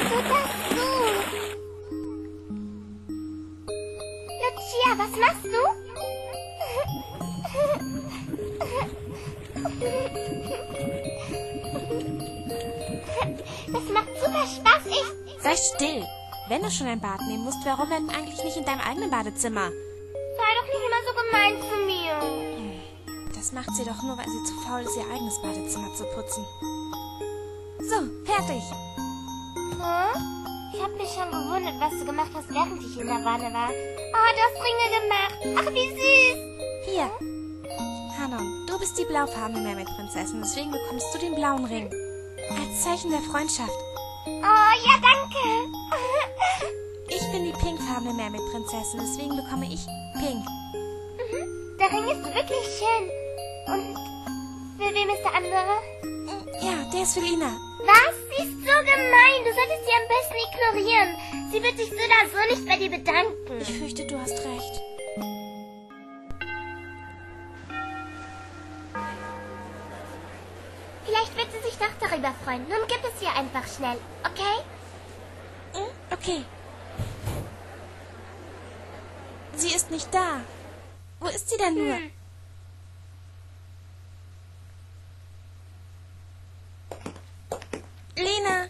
Tut das gut. Lucia, was machst du? Das macht super Spaß. Sei still. Wenn du schon ein Bad nehmen musst, warum denn eigentlich nicht in deinem eigenen Badezimmer? Sei doch nicht immer so gemein zu mir. Das macht sie doch nur, weil sie zu faul ist, ihr eigenes Badezimmer zu putzen. So, fertig. Ich habe mich schon gewundert, was du gemacht hast, während ich in der Wanne war. Oh, du hast Ringe gemacht. Ach, wie süß. Hier. Hanon, du bist die blaufarbene Mermaid-Prinzessin, deswegen bekommst du den blauen Ring. Als Zeichen der Freundschaft. Oh, ja, danke. Ich bin die pinkfarbene Mermaid-Prinzessin, deswegen bekomme ich pink. Der Ring ist wirklich schön. Und für wem ist der andere? Ja, der ist für Lina. Was? Sie ist so gemein. Du solltest sie am besten ignorieren. Sie wird sich so oder so nicht bei dir bedanken. Ich fürchte, du hast recht. Vielleicht wird sie sich doch darüber freuen. Nun gib es ihr einfach schnell, okay? Okay. Sie ist nicht da. Wo ist sie denn nur? Lina!